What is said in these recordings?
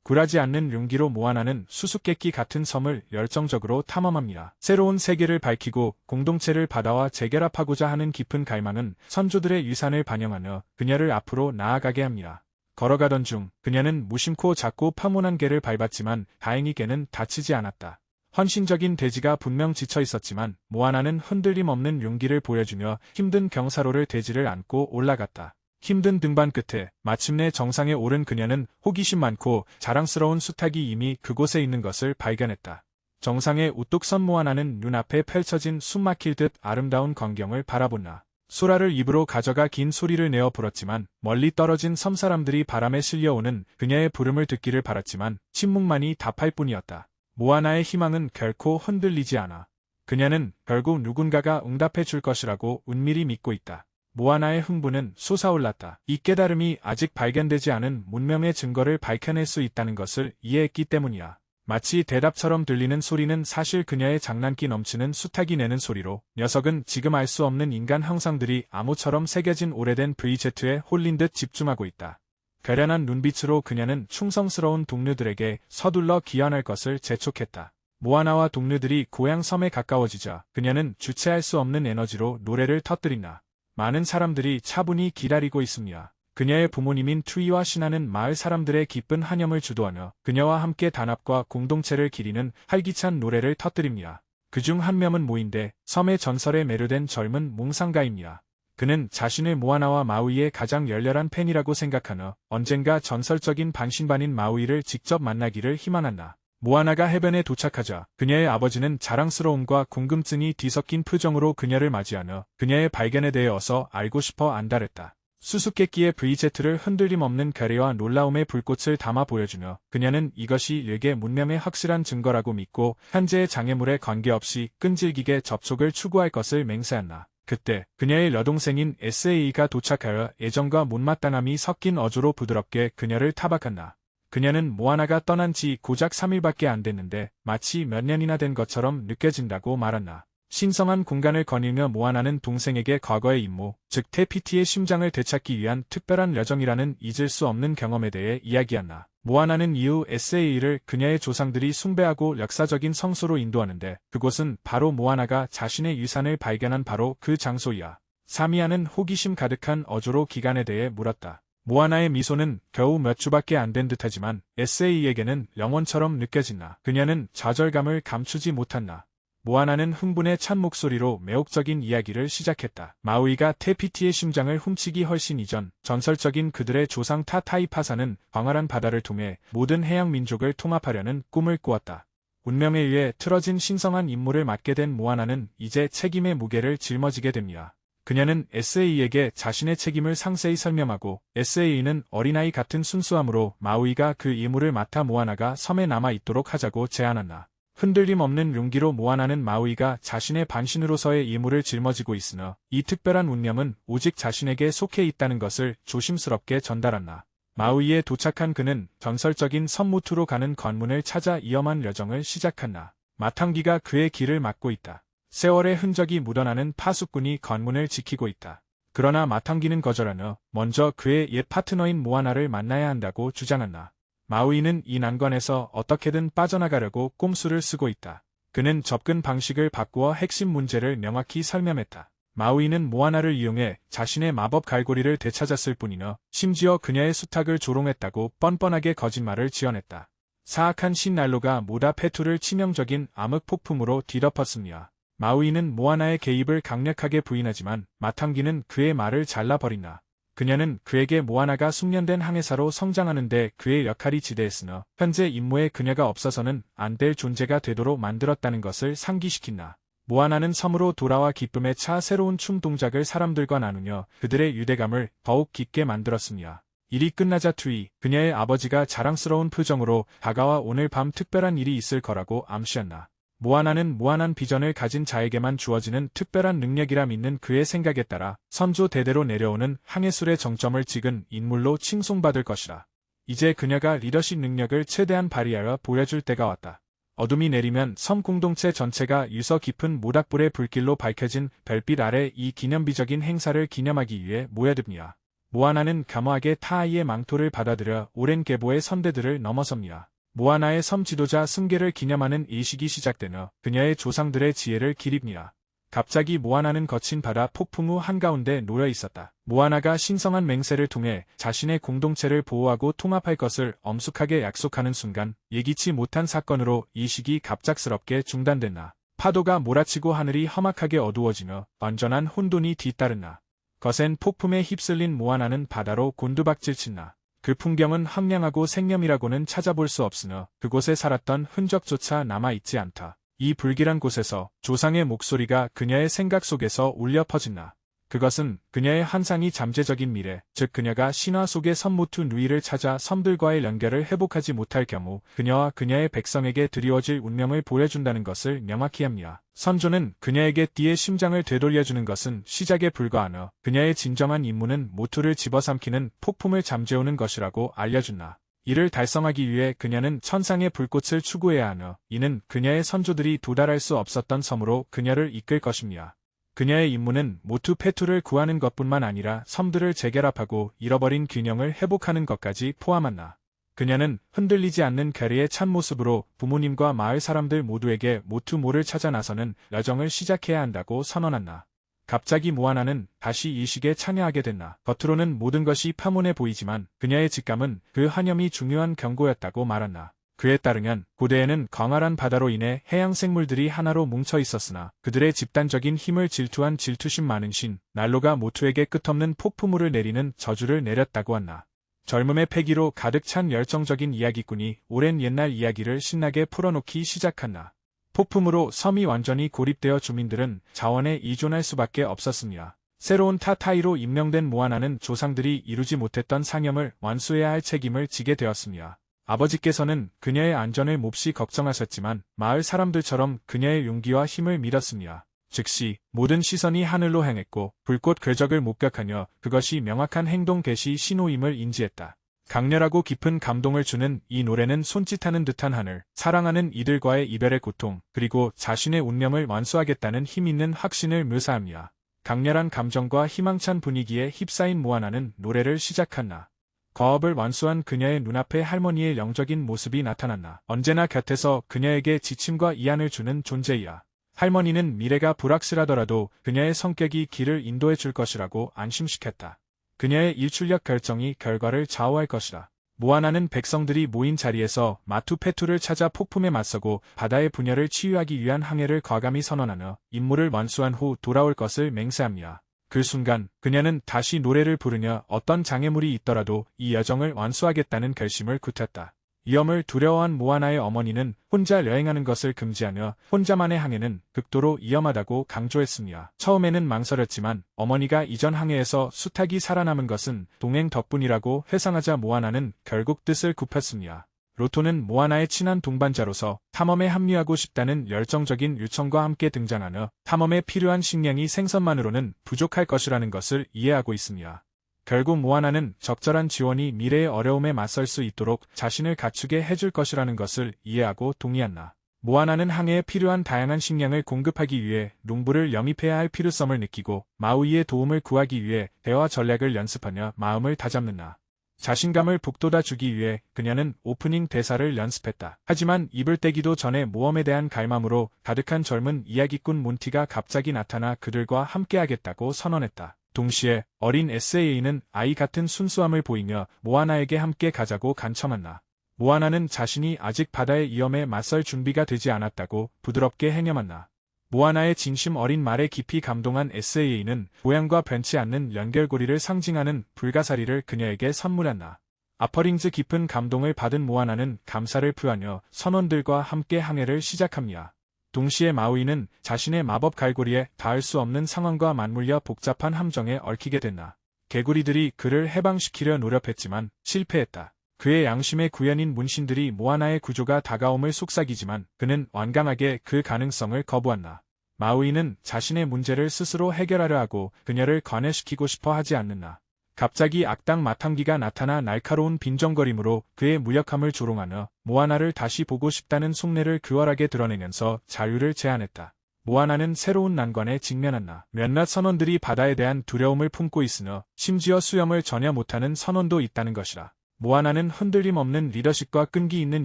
굴하지 않는 용기로 모아나는 수수께끼 같은 섬을 열정적으로 탐험합니다. 새로운 세계를 밝히고 공동체를 바다와 재결합하고자 하는 깊은 갈망은 선조들의 유산을 반영하며 그녀를 앞으로 나아가게 합니다. 걸어가던 중 그녀는 무심코 작고 파문한 개를 밟았지만 다행히 개는 다치지 않았다. 헌신적인 돼지가 분명 지쳐 있었지만 모아나는 흔들림 없는 용기를 보여주며 힘든 경사로를 돼지를 안고 올라갔다. 힘든 등반 끝에 마침내 정상에 오른 그녀는 호기심 많고 자랑스러운 수탉이 이미 그곳에 있는 것을 발견했다. 정상에 우뚝 선 모아나는 눈앞에 펼쳐진 숨막힐 듯 아름다운 광경을 바라본다. 소라를 입으로 가져가 긴 소리를 내어 불었지만 멀리 떨어진 섬 사람들이 바람에 실려오는 그녀의 부름을 듣기를 바랐지만 침묵만이 답할 뿐이었다. 모아나의 희망은 결코 흔들리지 않아. 그녀는 결국 누군가가 응답해 줄 것이라고 은밀히 믿고 있다. 모아나의 흥분은 솟아올랐다. 이 깨달음이 아직 발견되지 않은 문명의 증거를 밝혀낼 수 있다는 것을 이해했기 때문이야. 마치 대답처럼 들리는 소리는 사실 그녀의 장난기 넘치는 수탉이 내는 소리로 녀석은 지금 알 수 없는 인간 형상들이 암호처럼 새겨진 오래된 VZ에 홀린 듯 집중하고 있다. 괴련한 눈빛으로 그녀는 충성스러운 동료들에게 서둘러 귀환할 것을 재촉했다. 모아나와 동료들이 고향 섬에 가까워지자 그녀는 주체할 수 없는 에너지로 노래를 터뜨린다. 많은 사람들이 차분히 기다리고 있습니다. 그녀의 부모님인 투이와 신하는 마을 사람들의 기쁜 한염을 주도하며 그녀와 함께 단합과 공동체를 기리는 활기찬 노래를 터뜨립니다. 그중 한 명은 모인데 섬의 전설에 매료된 젊은 몽상가입니다. 그는 자신을 모아나와 마우이의 가장 열렬한 팬이라고 생각하며 언젠가 전설적인 반신반인 마우이를 직접 만나기를 희망한다. 모아나가 해변에 도착하자 그녀의 아버지는 자랑스러움과 궁금증이 뒤섞인 표정으로 그녀를 맞이하며 그녀의 발견에 대해 어서 알고 싶어 안달했다. 수수께끼의 VZ를 흔들림 없는 괴뢰와 놀라움의 불꽃을 담아 보여주며 그녀는 이것이 일개 문명의 확실한 증거라고 믿고 현재의 장애물에 관계없이 끈질기게 접촉을 추구할 것을 맹세한다. 그때 그녀의 여동생인 SA가 도착하여 애정과 못마땅함이 섞인 어조로 부드럽게 그녀를 타박한다. 그녀는 모아나가 떠난 지 고작 3일밖에 안 됐는데 마치 몇 년이나 된 것처럼 느껴진다고 말한다. 신성한 공간을 거닐며 모아나는 동생에게 과거의 임무, 즉 테피티의 심장을 되찾기 위한 특별한 여정이라는 잊을 수 없는 경험에 대해 이야기한다. 모아나는 이후 SA를 그녀의 조상들이 숭배하고 역사적인 성소로 인도하는데 그곳은 바로 모아나가 자신의 유산을 발견한 바로 그 장소이야. 사미아는 호기심 가득한 어조로 기간에 대해 물었다. 모아나의 미소는 겨우 몇 주밖에 안 된 듯하지만 SA에게는 영원처럼 느껴진다. 그녀는 좌절감을 감추지 못한다. 모아나는 흥분에 찬 목소리로 매혹적인 이야기를 시작했다. 마우이가 테피티의 심장을 훔치기 훨씬 이전 전설적인 그들의 조상 타타이파사는 광활한 바다를 통해 모든 해양 민족을 통합하려는 꿈을 꾸었다. 운명에 의해 틀어진 신성한 임무를 맡게 된 모아나는 이제 책임의 무게를 짊어지게 됩니다. 그녀는 SA에게 자신의 책임을 상세히 설명하고 SA는 어린아이 같은 순수함으로 마우이가 그 임무를 맡아 모아나가 섬에 남아 있도록 하자고 제안한다. 흔들림 없는 용기로 모아나는 마우이가 자신의 반신으로서의 임무를 짊어지고 있으나 이 특별한 운명은 오직 자신에게 속해 있다는 것을 조심스럽게 전달한다. 마우이에 도착한 그는 전설적인 섬무투로 가는 관문을 찾아 위험한 여정을 시작한다. 마탕기가 그의 길을 막고 있다. 세월의 흔적이 묻어나는 파수꾼이 관문을 지키고 있다. 그러나 마탕기는 거절하며 먼저 그의 옛 파트너인 모아나를 만나야 한다고 주장한다. 마우이는 이 난관에서 어떻게든 빠져나가려고 꼼수를 쓰고 있다. 그는 접근 방식을 바꾸어 핵심 문제를 명확히 설명했다. 마우이는 모아나를 이용해 자신의 마법 갈고리를 되찾았을 뿐이며 심지어 그녀의 수탉을 조롱했다고 뻔뻔하게 거짓말을 지어냈다. 사악한 신난로가 모다 페투를 치명적인 암흑 폭풍으로 뒤덮었습니다. 마우이는 모아나의 개입을 강력하게 부인하지만 마탕기는 그의 말을 잘라버린다. 그녀는 그에게 모아나가 숙련된 항해사로 성장하는 데 그의 역할이 지대했으나 현재 임무에 그녀가 없어서는 안 될 존재가 되도록 만들었다는 것을 상기시킨다. 모아나는 섬으로 돌아와 기쁨에 차 새로운 춤 동작을 사람들과 나누며 그들의 유대감을 더욱 깊게 만들었습니다. 일이 끝나자 투이, 그녀의 아버지가 자랑스러운 표정으로 다가와 오늘 밤 특별한 일이 있을 거라고 암시한다. 모아나는 무한한 비전을 가진 자에게만 주어지는 특별한 능력이라 믿는 그의 생각에 따라 선조 대대로 내려오는 항해술의 정점을 찍은 인물로 칭송받을 것이다. 이제 그녀가 리더십 능력을 최대한 발휘하여 보여줄 때가 왔다. 어둠이 내리면 섬 공동체 전체가 유서 깊은 모닥불의 불길로 밝혀진 별빛 아래 이 기념비적인 행사를 기념하기 위해 모여듭니다. 모아나는 겸허하게 타아이의 망토를 받아들여 오랜 계보의 선대들을 넘어섭니다. 모아나의 섬 지도자 승계를 기념하는 의식이 시작되며 그녀의 조상들의 지혜를 기립니다. 갑자기 모아나는 거친 바다 폭풍 후 한가운데 놓여 있었다. 모아나가 신성한 맹세를 통해 자신의 공동체를 보호하고 통합할 것을 엄숙하게 약속하는 순간 예기치 못한 사건으로 의식이 갑작스럽게 중단됐나. 파도가 몰아치고 하늘이 험악하게 어두워지며 완전한 혼돈이 뒤따른나. 거센 폭풍에 휩쓸린 모아나는 바다로 곤두박질친나. 그 풍경은 황량하고 생념이라고는 찾아볼 수 없으며 그곳에 살았던 흔적조차 남아있지 않다. 이 불길한 곳에서 조상의 목소리가 그녀의 생각 속에서 울려 퍼진다. 그것은 그녀의 환상이 잠재적인 미래, 즉 그녀가 신화 속의 섬모투 누이를 찾아 섬들과의 연결을 회복하지 못할 경우 그녀와 그녀의 백성에게 드리워질 운명을 보여준다는 것을 명확히 합니다. 선조는 그녀에게 띠의 심장을 되돌려주는 것은 시작에 불과하며 그녀의 진정한 임무는 모투를 집어삼키는 폭풍을 잠재우는 것이라고 알려준다. 이를 달성하기 위해 그녀는 천상의 불꽃을 추구해야 하며 이는 그녀의 선조들이 도달할 수 없었던 섬으로 그녀를 이끌 것입니다. 그녀의 임무는 모투 페투를 구하는 것뿐만 아니라 섬들을 재결합하고 잃어버린 균형을 회복하는 것까지 포함한다. 그녀는 흔들리지 않는 결의의 참모습으로 부모님과 마을 사람들 모두에게 모투모를 찾아 나서는 여정을 시작해야 한다고 선언한다. 갑자기 모아나는 다시 의식에 참여하게 됐나. 겉으로는 모든 것이 파문해 보이지만 그녀의 직감은 그 환염이 중요한 경고였다고 말한다. 그에 따르면 고대에는 광활한 바다로 인해 해양 생물들이 하나로 뭉쳐 있었으나 그들의 집단적인 힘을 질투한 질투심 많은 신 난로가 모투에게 끝없는 폭풍우를 내리는 저주를 내렸다고 한다. 젊음의 패기로 가득 찬 열정적인 이야기꾼이 오랜 옛날 이야기를 신나게 풀어놓기 시작한다. 폭풍으로 섬이 완전히 고립되어 주민들은 자원에 의존할 수밖에 없었습니다. 새로운 타타이로 임명된 모아나는 조상들이 이루지 못했던 상염을 완수해야 할 책임을 지게 되었습니다. 아버지께서는 그녀의 안전을 몹시 걱정하셨지만 마을 사람들처럼 그녀의 용기와 힘을 믿었습니다. 즉시 모든 시선이 하늘로 향했고 불꽃 궤적을 목격하며 그것이 명확한 행동 개시 신호임을 인지했다. 강렬하고 깊은 감동을 주는 이 노래는 손짓하는 듯한 하늘, 사랑하는 이들과의 이별의 고통, 그리고 자신의 운명을 완수하겠다는 힘있는 확신을 묘사합니다. 강렬한 감정과 희망찬 분위기에 휩싸인 모아나는 노래를 시작한다. 거업을 완수한 그녀의 눈앞에 할머니의 영적인 모습이 나타났나. 언제나 곁에서 그녀에게 지침과 이안을 주는 존재이야. 할머니는 미래가 불확실하더라도 그녀의 성격이 길을 인도해 줄 것이라고 안심시켰다. 그녀의 일출력 결정이 결과를 좌우할 것이다. 모아나는 백성들이 모인 자리에서 마투페투를 찾아 폭풍에 맞서고 바다의 분열을 치유하기 위한 항해를 과감히 선언하며 임무를 완수한 후 돌아올 것을 맹세합니다. 그 순간 그녀는 다시 노래를 부르며 어떤 장애물이 있더라도 이 여정을 완수하겠다는 결심을 굳혔다. 위험을 두려워한 모아나의 어머니는 혼자 여행하는 것을 금지하며 혼자만의 항해는 극도로 위험하다고 강조했습니다. 처음에는 망설였지만 어머니가 이전 항해에서 수탉이 살아남은 것은 동행 덕분이라고 회상하자 모아나는 결국 뜻을 굽혔습니다. 로토는 모아나의 친한 동반자로서 탐험에 합류하고 싶다는 열정적인 요청과 함께 등장하며 탐험에 필요한 식량이 생선만으로는 부족할 것이라는 것을 이해하고 있습니다. 결국 모아나는 적절한 지원이 미래의 어려움에 맞설 수 있도록 자신을 갖추게 해줄 것이라는 것을 이해하고 동의한다. 모아나는 항해에 필요한 다양한 식량을 공급하기 위해 농부를 영입해야 할 필요성을 느끼고 마우이의 도움을 구하기 위해 대화 전략을 연습하며 마음을 다잡는다. 자신감을 북돋아 주기 위해 그녀는 오프닝 대사를 연습했다. 하지만 입을 떼기도 전에 모험에 대한 갈망으로 가득한 젊은 이야기꾼 몬티가 갑자기 나타나 그들과 함께하겠다고 선언했다. 동시에 어린 SAA는 아이 같은 순수함을 보이며 모아나에게 함께 가자고 간청한다. 모아나는 자신이 아직 바다의 위험에 맞설 준비가 되지 않았다고 부드럽게 해념한다. 모아나의 진심 어린 말에 깊이 감동한 SAA는 고향과 변치 않는 연결고리를 상징하는 불가사리를 그녀에게 선물한다. 아퍼링즈 깊은 감동을 받은 모아나는 감사를 표하며 선원들과 함께 항해를 시작합니다. 동시에 마우이는 자신의 마법 갈고리에 닿을 수 없는 상황과 맞물려 복잡한 함정에 얽히게 된다. 개구리들이 그를 해방시키려 노력했지만 실패했다. 그의 양심의 구현인 문신들이 모아나의 구조가 다가옴을 속삭이지만 그는 완강하게 그 가능성을 거부한다. 마우이는 자신의 문제를 스스로 해결하려 하고 그녀를 관여시키고 싶어 하지 않는다. 갑자기 악당 마탐기가 나타나 날카로운 빈정거림으로 그의 무력함을 조롱하며 모아나를 다시 보고 싶다는 속내를 교활하게 드러내면서 자유를 제안했다. 모아나는 새로운 난관에 직면한다. 몇몇 선원들이 바다에 대한 두려움을 품고 있으며 심지어 수영을 전혀 못하는 선원도 있다는 것이라. 모아나는 흔들림 없는 리더십과 끈기 있는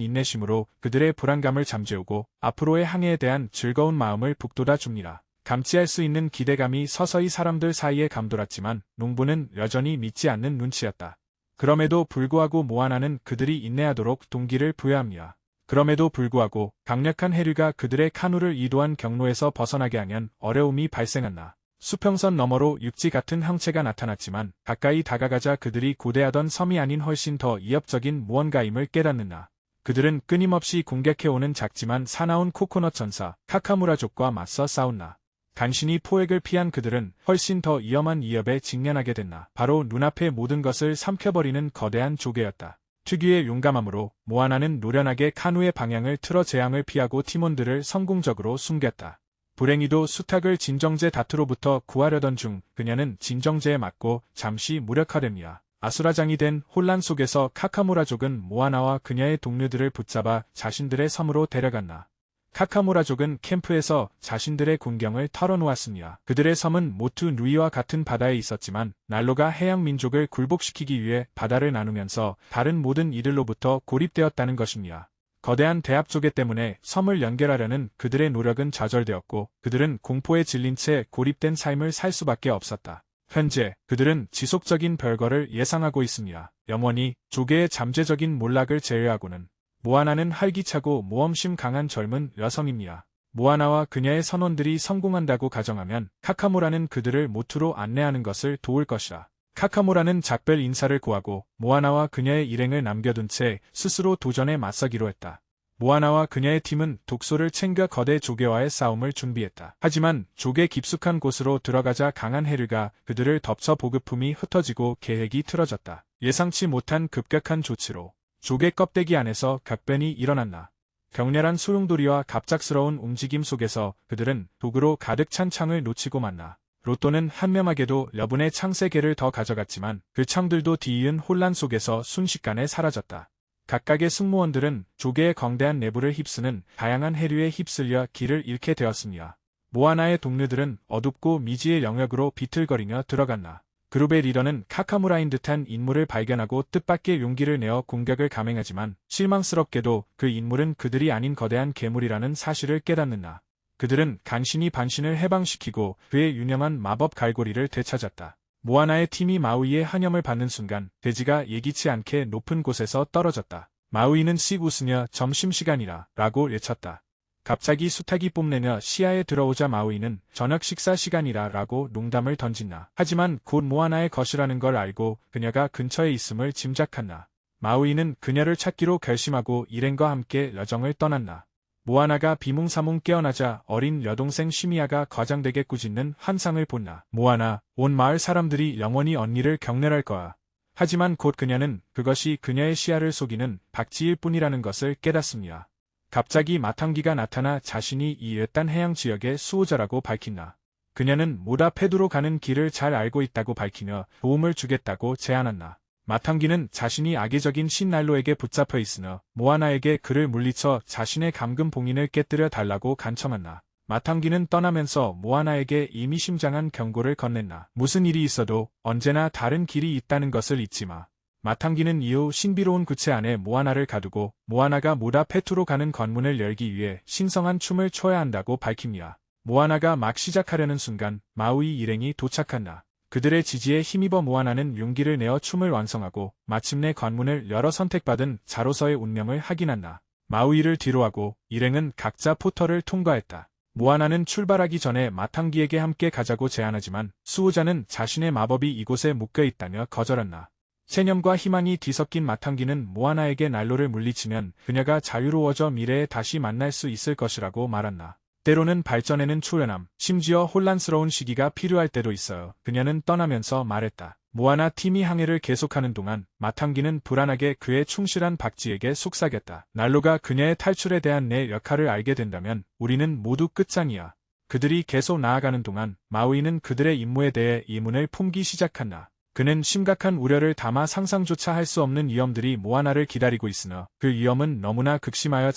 인내심으로 그들의 불안감을 잠재우고 앞으로의 항해에 대한 즐거운 마음을 북돋아 줍니다. 감지할 수 있는 기대감이 서서히 사람들 사이에 감돌았지만 농부는 여전히 믿지 않는 눈치였다. 그럼에도 불구하고 모아나는 그들이 인내하도록 동기를 부여합니다. 그럼에도 불구하고 강력한 해류가 그들의 카누를 이도한 경로에서 벗어나게 하면 어려움이 발생한다. 수평선 너머로 육지 같은 형체가 나타났지만 가까이 다가가자 그들이 고대하던 섬이 아닌 훨씬 더 위협적인 무언가임을 깨닫는다. 그들은 끊임없이 공격해오는 작지만 사나운 코코넛 전사 카카무라족과 맞서 싸운다. 간신히 포획을 피한 그들은 훨씬 더 위험한 위협에 직면하게 됐나. 바로 눈앞의 모든 것을 삼켜버리는 거대한 조개였다. 특유의 용감함으로 모아나는 노련하게 카누의 방향을 틀어 재앙을 피하고 팀원들을 성공적으로 숨겼다. 불행히도 수탉을 진정제 다트로부터 구하려던 중 그녀는 진정제에 맞고 잠시 무력화됩니다. 아수라장이 된 혼란 속에서 카카무라족은 모아나와 그녀의 동료들을 붙잡아 자신들의 섬으로 데려갔나. 카카무라족은 캠프에서 자신들의 군경을 털어놓았습니다. 그들의 섬은 모투 누이와 같은 바다에 있었지만 난로가 해양 민족을 굴복시키기 위해 바다를 나누면서 다른 모든 이들로부터 고립되었다는 것입니다. 거대한 대합 조개 때문에 섬을 연결하려는 그들의 노력은 좌절되었고 그들은 공포에 질린 채 고립된 삶을 살 수밖에 없었다. 현재 그들은 지속적인 별거를 예상하고 있습니다. 영원히 조개의 잠재적인 몰락을 제외하고는 모아나는 활기차고 모험심 강한 젊은 여성입니다. 모아나와 그녀의 선원들이 성공한다고 가정하면 카카무라는 그들을 모투로 안내하는 것을 도울 것이다. 카카무라는 작별 인사를 고하고 모아나와 그녀의 일행을 남겨둔 채 스스로 도전에 맞서기로 했다. 모아나와 그녀의 팀은 독소를 챙겨 거대 조개와의 싸움을 준비했다. 하지만 조개 깊숙한 곳으로 들어가자 강한 해류가 그들을 덮쳐 보급품이 흩어지고 계획이 틀어졌다. 예상치 못한 급격한 조치로 조개 껍데기 안에서 격변이 일어났나. 격렬한 소용돌이와 갑작스러운 움직임 속에서 그들은 도구로 가득 찬 창을 놓치고 만나. 로또는 한명하게도 여분의 창 3개를 더 가져갔지만 그 창들도 뒤이은 혼란 속에서 순식간에 사라졌다. 각각의 승무원들은 조개의 광대한 내부를 휩쓰는 다양한 해류에 휩쓸려 길을 잃게 되었습니다. 모아나의 동료들은 어둡고 미지의 영역으로 비틀거리며 들어갔나. 그룹의 리더는 카카무라인 듯한 인물을 발견하고 뜻밖의 용기를 내어 공격을 감행하지만 실망스럽게도 그 인물은 그들이 아닌 거대한 괴물이라는 사실을 깨닫는다. 그들은 간신히 반신을 해방시키고 그의 유념한 마법 갈고리를 되찾았다. 모아나의 팀이 마우이의 한염을 받는 순간 돼지가 예기치 않게 높은 곳에서 떨어졌다. 마우이는 씩 웃으며 점심시간이라 라고 외쳤다. 갑자기 수탉이 뽐내며 시야에 들어오자 마우이는 저녁 식사 시간이라 라고 농담을 던진다. 하지만 곧 모아나의 것이라는 걸 알고 그녀가 근처에 있음을 짐작한다. 마우이는 그녀를 찾기로 결심하고 일행과 함께 여정을 떠났나. 모아나가 비몽사몽 깨어나자 어린 여동생 시미야가 과장되게 꾸짖는 환상을 본나. 모아나, 온 마을 사람들이 영원히 언니를 경멸할 거야. 하지만 곧 그녀는 그것이 그녀의 시야를 속이는 박쥐일 뿐이라는 것을 깨닫습니다. 갑자기 마탕기가 나타나 자신이 이 외딴 해양 지역의 수호자라고 밝힌다. 그녀는 모다 페두로 가는 길을 잘 알고 있다고 밝히며 도움을 주겠다고 제안한다. 마탕기는 자신이 악의적인 신난로에게 붙잡혀 있으며 모아나에게 그를 물리쳐 자신의 감금 봉인을 깨뜨려 달라고 간청한다. 마탕기는 떠나면서 모아나에게 의미심장한 경고를 건넸나. 무슨 일이 있어도 언제나 다른 길이 있다는 것을 잊지 마. 마탕기는 이후 신비로운 구체 안에 모아나를 가두고 모아나가 모다 페투로 가는 관문을 열기 위해 신성한 춤을 춰야 한다고 밝힙니다. 모아나가 막 시작하려는 순간 마우이 일행이 도착한다. 그들의 지지에 힘입어 모아나는 용기를 내어 춤을 완성하고 마침내 관문을 열어 선택받은 자로서의 운명을 확인한다. 마우이를 뒤로하고 일행은 각자 포털을 통과했다. 모아나는 출발하기 전에 마탕기에게 함께 가자고 제안하지만 수호자는 자신의 마법이 이곳에 묶여있다며 거절한다. 체념과 희망이 뒤섞인 마탕기는 모아나에게 난로를 물리치면 그녀가 자유로워져 미래에 다시 만날 수 있을 것이라고 말한다. 때로는 발전에는 초연함, 심지어 혼란스러운 시기가 필요할 때도 있어요. 그녀는 떠나면서 말했다. 모아나 팀이 항해를 계속하는 동안 마탕기는 불안하게 그의 충실한 박쥐에게 속삭였다. 난로가 그녀의 탈출에 대한 내 역할을 알게 된다면 우리는 모두 끝장이야. 그들이 계속 나아가는 동안 마우이는 그들의 임무에 대해 의문을 품기 시작한다. 그는 심각한 우려를 담아 상상조차 할 수 없는 위험들이 모아나를 기다리고 있으나 그 위험은 너무나 극심하여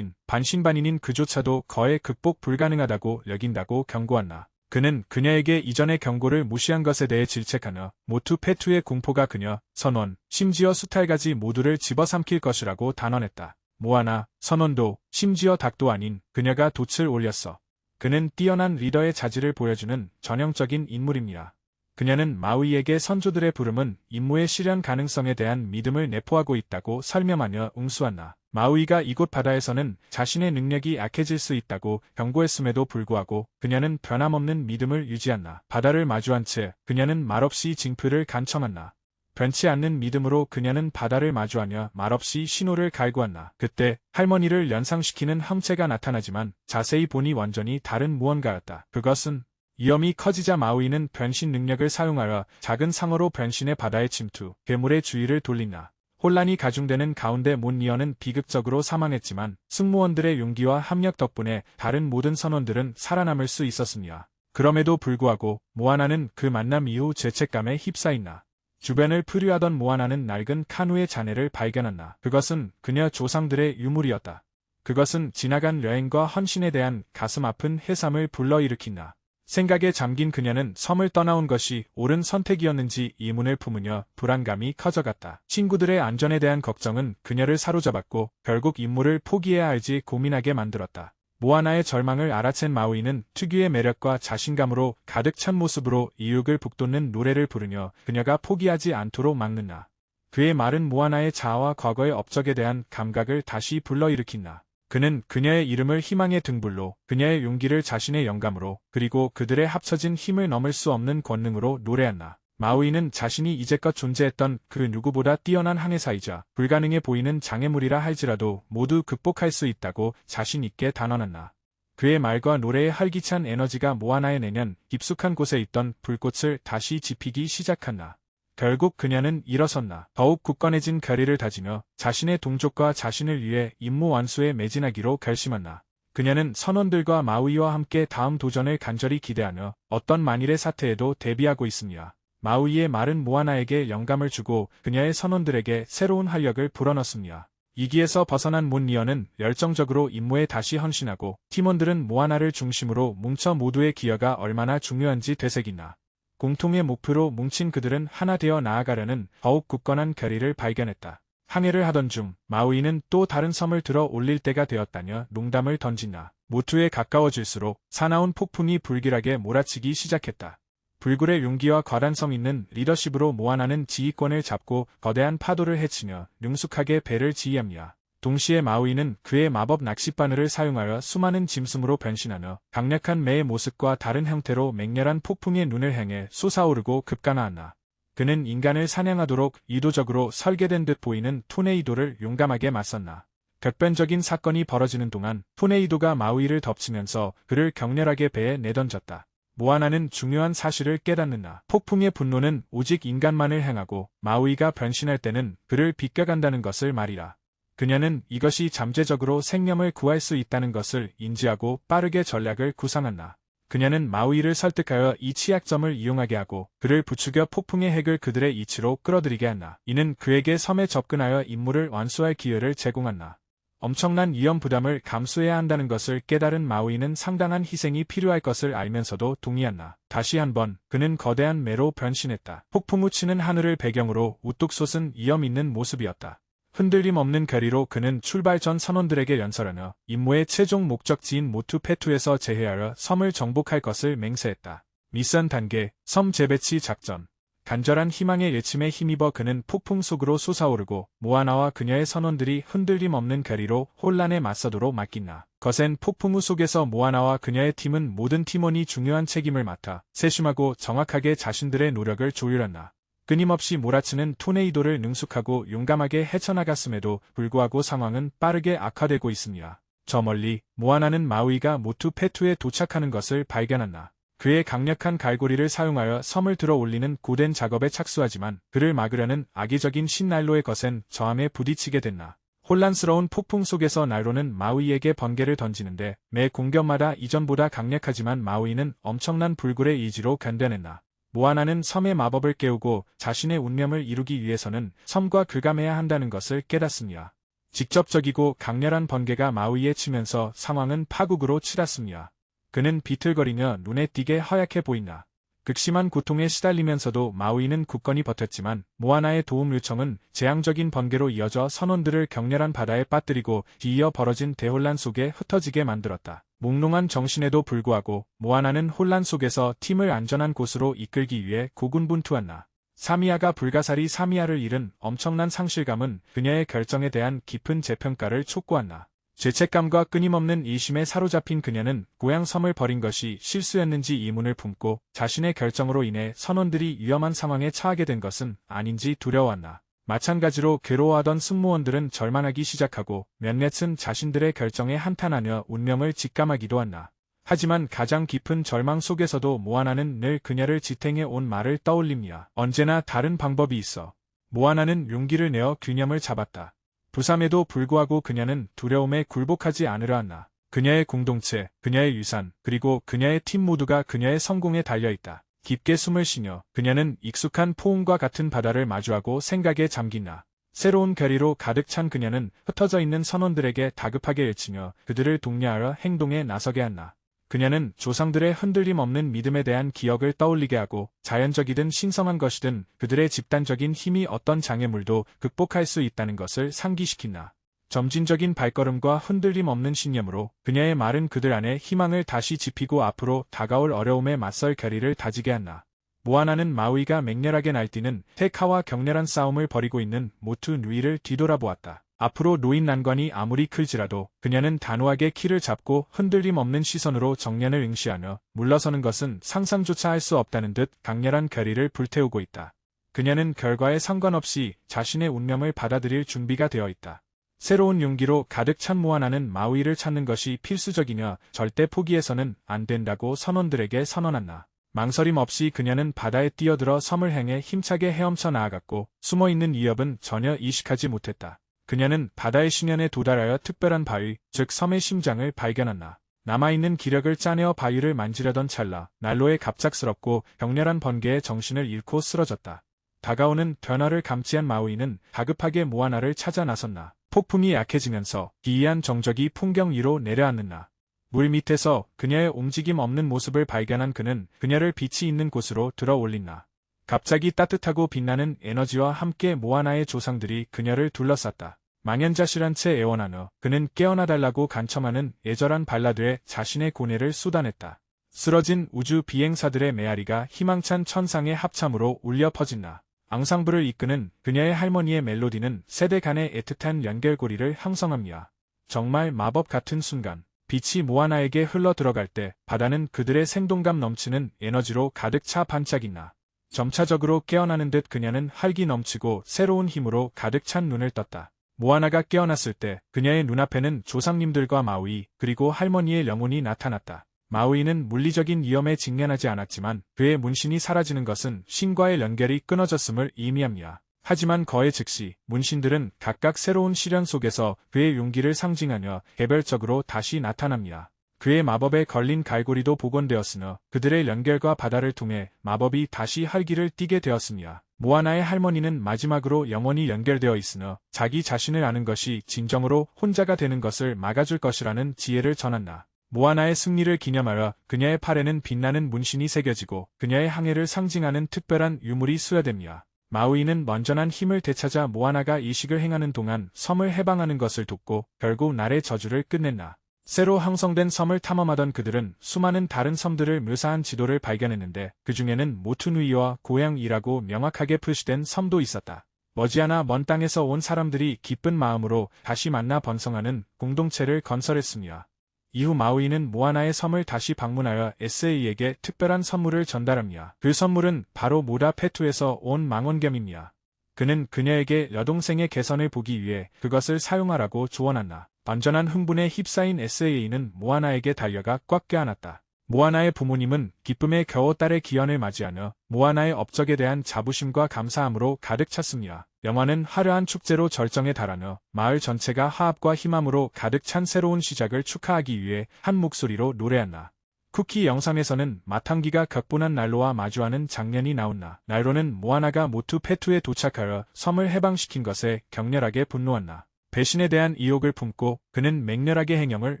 반신반인인 그조차도 거의 극복 불가능하다고 여긴다고 경고한다. 그는 그녀에게 이전의 경고를 무시한 것에 대해 질책하며 모투 페투의 공포가 그녀, 선원, 심지어 수탈가지 모두를 집어삼킬 것이라고 단언했다. 모아나, 선원도, 심지어 닭도 아닌 그녀가 돛을 올렸어. 그는 뛰어난 리더의 자질을 보여주는 전형적인 인물입니다. 그녀는 마우이에게 선조들의 부름은 임무의 실현 가능성에 대한 믿음을 내포하고 있다고 설명하며 응수한다. 마우이가 이곳 바다에서는 자신의 능력이 약해질 수 있다고 경고했음에도 불구하고 그녀는 변함없는 믿음을 유지한다. 바다를 마주한 채 그녀는 말없이 징표를 간청한다. 변치 않는 믿음으로 그녀는 바다를 마주하며 말없이 신호를 갈구한다. 그때 할머니를 연상시키는 형체가 나타나지만 자세히 보니 완전히 다른 무언가였다. 그것은 위험이 커지자 마우이는 변신 능력을 사용하여 작은 상어로 변신해 바다에 침투, 괴물의 주의를 돌린다. 혼란이 가중되는 가운데 몬리언은 비극적으로 사망했지만 승무원들의 용기와 합력 덕분에 다른 모든 선원들은 살아남을 수 있었습니다. 그럼에도 불구하고 모아나는 그 만남 이후 죄책감에 휩싸인다. 주변을 풀이하던 모아나는 낡은 카누의 잔해를 발견한다. 그것은 그녀 조상들의 유물이었다. 그것은 지나간 여행과 헌신에 대한 가슴 아픈 해삼을 불러일으킨다. 생각에 잠긴 그녀는 섬을 떠나온 것이 옳은 선택이었는지 의문을 품으며 불안감이 커져갔다. 친구들의 안전에 대한 걱정은 그녀를 사로잡았고 결국 임무를 포기해야 할지 고민하게 만들었다. 모아나의 절망을 알아챈 마우이는 특유의 매력과 자신감으로 가득 찬 모습으로 이육을 북돋는 노래를 부르며 그녀가 포기하지 않도록 막는다. 그의 말은 모아나의 자아와 과거의 업적에 대한 감각을 다시 불러일으킨다. 그는 그녀의 이름을 희망의 등불로, 그녀의 용기를 자신의 영감으로, 그리고 그들의 합쳐진 힘을 넘을 수 없는 권능으로 노래한다. 마우이는 자신이 이제껏 존재했던 그 누구보다 뛰어난 항해사이자 불가능해 보이는 장애물이라 할지라도 모두 극복할 수 있다고 자신 있게 단언한다. 그의 말과 노래의 활기찬 에너지가 모아나의 내면 깊숙한 곳에 있던 불꽃을 다시 지피기 시작한다. 결국 그녀는 일어선다. 더욱 굳건해진 결의를 다지며 자신의 동족과 자신을 위해 임무 완수에 매진하기로 결심한다. 그녀는 선원들과 마우이와 함께 다음 도전을 간절히 기대하며 어떤 만일의 사태에도 대비하고 있습니다. 마우이의 말은 모아나에게 영감을 주고 그녀의 선원들에게 새로운 활력을 불어넣습니다. 이기에서 벗어난 몬리언은 열정적으로 임무에 다시 헌신하고 팀원들은 모아나를 중심으로 뭉쳐 모두의 기여가 얼마나 중요한지 되새긴다. 공통의 목표로 뭉친 그들은 하나 되어 나아가려는 더욱 굳건한 결의를 발견했다. 항해를 하던 중 마우이는 또 다른 섬을 들어 올릴 때가 되었다며 농담을 던진다. 모투에 가까워질수록 사나운 폭풍이 불길하게 몰아치기 시작했다. 불굴의 용기와 과단성 있는 리더십으로 모아나는 지휘권을 잡고 거대한 파도를 헤치며 능숙하게 배를 지휘합니다. 동시에 마우이는 그의 마법 낚싯바늘을 사용하여 수많은 짐승으로 변신하며 강력한 매의 모습과 다른 형태로 맹렬한 폭풍의 눈을 향해 솟아오르고 급간화한다. 그는 인간을 사냥하도록 의도적으로 설계된 듯 보이는 토네이도를 용감하게 맞섰나. 격변적인 사건이 벌어지는 동안 토네이도가 마우이를 덮치면서 그를 격렬하게 배에 내던졌다. 모아나는 중요한 사실을 깨닫는다. 폭풍의 분노는 오직 인간만을 향하고 마우이가 변신할 때는 그를 비껴간다는 것을 말이라. 그녀는 이것이 잠재적으로 생명을 구할 수 있다는 것을 인지하고 빠르게 전략을 구상한다. 그녀는 마우이를 설득하여 이 취약점을 이용하게 하고 그를 부추겨 폭풍의 핵을 그들의 이치로 끌어들이게 한다. 이는 그에게 섬에 접근하여 임무를 완수할 기회를 제공한다. 엄청난 위험 부담을 감수해야 한다는 것을 깨달은 마우이는 상당한 희생이 필요할 것을 알면서도 동의한다. 다시 한번 그는 거대한 매로 변신했다. 폭풍 우치는 하늘을 배경으로 우뚝 솟은 위험 있는 모습이었다. 흔들림 없는 결의로 그는 출발 전 선원들에게 연설하며 임무의 최종 목적지인 모투 페투에서 재회하여 섬을 정복할 것을 맹세했다. 미션 단계, 섬 재배치 작전. 간절한 희망의 외침에 힘입어 그는 폭풍 속으로 솟아오르고 모아나와 그녀의 선원들이 흔들림 없는 결의로 혼란에 맞서도록 맡긴다. 거센 폭풍우 속에서 모아나와 그녀의 팀은 모든 팀원이 중요한 책임을 맡아 세심하고 정확하게 자신들의 노력을 조율한다. 끊임없이 몰아치는 토네이도를 능숙하고 용감하게 헤쳐나갔음에도 불구하고 상황은 빠르게 악화되고 있습니다. 저 멀리 모아나는 마우이가 모투 페투에 도착하는 것을 발견한다. 그의 강력한 갈고리를 사용하여 섬을 들어 올리는 고된 작업에 착수하지만 그를 막으려는 악의적인 신난로의 거센 저항에 부딪히게 된다. 혼란스러운 폭풍 속에서 난로는 마우이에게 번개를 던지는데 매 공격마다 이전보다 강력하지만 마우이는 엄청난 불굴의 의지로 견뎌낸다. 모아나는 섬의 마법을 깨우고 자신의 운명을 이루기 위해서는 섬과 교감해야 한다는 것을 깨닫습니다. 직접적이고 강렬한 번개가 마우이에 치면서 상황은 파국으로 치닫습니다. 그는 비틀거리며 눈에 띄게 허약해 보인다. 극심한 고통에 시달리면서도 마우이는 굳건히 버텼지만 모아나의 도움 요청은 재앙적인 번개로 이어져 선원들을 격렬한 바다에 빠뜨리고 뒤이어 벌어진 대혼란 속에 흩어지게 만들었다. 몽롱한 정신에도 불구하고 모아나는 혼란 속에서 팀을 안전한 곳으로 이끌기 위해 고군분투한다. 사미야가 불가사리 사미야를 잃은 엄청난 상실감은 그녀의 결정에 대한 깊은 재평가를 촉구한다. 죄책감과 끊임없는 이심에 사로잡힌 그녀는 고향 섬을 버린 것이 실수였는지 의문을 품고 자신의 결정으로 인해 선원들이 위험한 상황에 처하게 된 것은 아닌지 두려워한다. 마찬가지로 괴로워하던 승무원들은 절망하기 시작하고 몇몇은 자신들의 결정에 한탄하며 운명을 직감하기도 한다. 하지만 가장 깊은 절망 속에서도 모아나는 늘 그녀를 지탱해 온 말을 떠올립니다. 언제나 다른 방법이 있어. 모아나는 용기를 내어 균형을 잡았다. 부상에도 불구하고 그녀는 두려움에 굴복하지 않으려 한다. 그녀의 공동체, 그녀의 유산, 그리고 그녀의 팀 모두가 그녀의 성공에 달려있다. 깊게 숨을 쉬며 그녀는 익숙한 포옹과 같은 바다를 마주하고 생각에 잠긴다. 새로운 결의로 가득 찬 그녀는 흩어져 있는 선원들에게 다급하게 외치며 그들을 독려하여 행동에 나서게 한다. 그녀는 조상들의 흔들림 없는 믿음에 대한 기억을 떠올리게 하고 자연적이든 신성한 것이든 그들의 집단적인 힘이 어떤 장애물도 극복할 수 있다는 것을 상기시킨다. 점진적인 발걸음과 흔들림 없는 신념으로 그녀의 말은 그들 안에 희망을 다시 지피고 앞으로 다가올 어려움에 맞설 결의를 다지게 한다. 모아나는 마우이가 맹렬하게 날뛰는 테카와 격렬한 싸움을 벌이고 있는 모투 누이를 뒤돌아보았다. 앞으로 놓인 난관이 아무리 클지라도 그녀는 단호하게 키를 잡고 흔들림 없는 시선으로 정면을 응시하며 물러서는 것은 상상조차 할 수 없다는 듯 강렬한 결의를 불태우고 있다. 그녀는 결과에 상관없이 자신의 운명을 받아들일 준비가 되어 있다. 새로운 용기로 가득 찬 모아나는 마우이를 찾는 것이 필수적이며 절대 포기해서는 안 된다고 선원들에게 선언한다. 망설임 없이 그녀는 바다에 뛰어들어 섬을 향해 힘차게 헤엄쳐 나아갔고 숨어있는 위협은 전혀 의식하지 못했다. 그녀는 바다의 심연에 도달하여 특별한 바위, 즉 섬의 심장을 발견한다. 남아있는 기력을 짜내어 바위를 만지려던 찰나 난로에 갑작스럽고 격렬한 번개에 정신을 잃고 쓰러졌다. 다가오는 변화를 감지한 마우이는 다급하게 모아나를 찾아 나섰나. 폭풍이 약해지면서 기이한 정적이 풍경 위로 내려앉는다. 물 밑에서 그녀의 움직임 없는 모습을 발견한 그는 그녀를 빛이 있는 곳으로 들어 올린다. 갑자기 따뜻하고 빛나는 에너지와 함께 모아나의 조상들이 그녀를 둘러쌌다. 망연자실한 채 애원하며 그는 깨어나달라고 간청하는 애절한 발라드에 자신의 고뇌를 쏟아냈다. 쓰러진 우주 비행사들의 메아리가 희망찬 천상의 합참으로 울려 퍼진다. 앙상블을 이끄는 그녀의 할머니의 멜로디는 세대 간의 애틋한 연결고리를 형성합니다. 정말 마법 같은 순간, 빛이 모아나에게 흘러 들어갈 때 바다는 그들의 생동감 넘치는 에너지로 가득 차 반짝인다. 점차적으로 깨어나는 듯 그녀는 활기 넘치고 새로운 힘으로 가득 찬 눈을 떴다. 모아나가 깨어났을 때 그녀의 눈앞에는 조상님들과 마우이 그리고 할머니의 영혼이 나타났다. 마우이는 물리적인 위험에 직면하지 않았지만 그의 문신이 사라지는 것은 신과의 연결이 끊어졌음을 의미합니다. 하지만 거의 즉시 문신들은 각각 새로운 시련 속에서 그의 용기를 상징하며 개별적으로 다시 나타납니다. 그의 마법에 걸린 갈고리도 복원되었으며 그들의 연결과 바다를 통해 마법이 다시 활기를 띠게 되었습니다. 모아나의 할머니는 마지막으로 영원히 연결되어 있으며 자기 자신을 아는 것이 진정으로 혼자가 되는 것을 막아줄 것이라는 지혜를 전한다. 모아나의 승리를 기념하여 그녀의 팔에는 빛나는 문신이 새겨지고 그녀의 항해를 상징하는 특별한 유물이 수여됩니다. 마우이는 먼전한 힘을 되찾아 모아나가 이식을 행하는 동안 섬을 해방하는 것을 돕고 결국 날의 저주를 끝낸다. 새로 형성된 섬을 탐험하던 그들은 수많은 다른 섬들을 묘사한 지도를 발견했는데 그 중에는 모투누이와 고향이라고 명확하게 표시된 섬도 있었다. 머지않아 먼 땅에서 온 사람들이 기쁜 마음으로 다시 만나 번성하는 공동체를 건설했습니다. 이후 마우이는 모아나의 섬을 다시 방문하여 에세이에게 특별한 선물을 전달합니다. 그 선물은 바로 모다페투에서 온 망원경입니다. 그는 그녀에게 여동생의 개선을 보기 위해 그것을 사용하라고 조언한다. 완전한 흥분에 휩싸인 에세이는 모아나에게 달려가 꽉 껴안았다. 모아나의 부모님은 기쁨에 겨워 딸의 기원을 맞이하며 모아나의 업적에 대한 자부심과 감사함으로 가득 찼습니다. 영화는 화려한 축제로 절정에 달하며 마을 전체가 화합과 희망으로 가득 찬 새로운 시작을 축하하기 위해 한 목소리로 노래한다. 쿠키 영상에서는 마탕기가 격분한 난로와 마주하는 장면이 나온나 난로는 모아나가 모투 페투에 도착하여 섬을 해방시킨 것에 격렬하게 분노한나 배신에 대한 의혹을 품고 그는 맹렬하게 행영을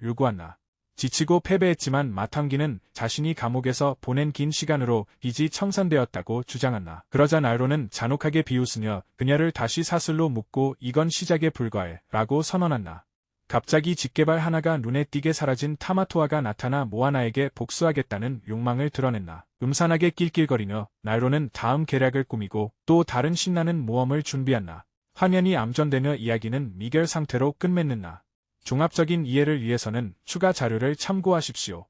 요구한나 지치고 패배했지만 마탕기는 자신이 감옥에서 보낸 긴 시간으로 빚이 청산되었다고 주장한나 그러자 난로는 잔혹하게 비웃으며 그녀를 다시 사슬로 묶고 이건 시작에 불과해 라고 선언한나 갑자기 집게발 하나가 눈에 띄게 사라진 타마토아가 나타나 모아나에게 복수하겠다는 욕망을 드러냈나. 음산하게 낄낄거리며 난로는 다음 계략을 꾸미고 또 다른 신나는 모험을 준비한나. 화면이 암전되며 이야기는 미결 상태로 끝맺는나. 종합적인 이해를 위해서는 추가 자료를 참고하십시오.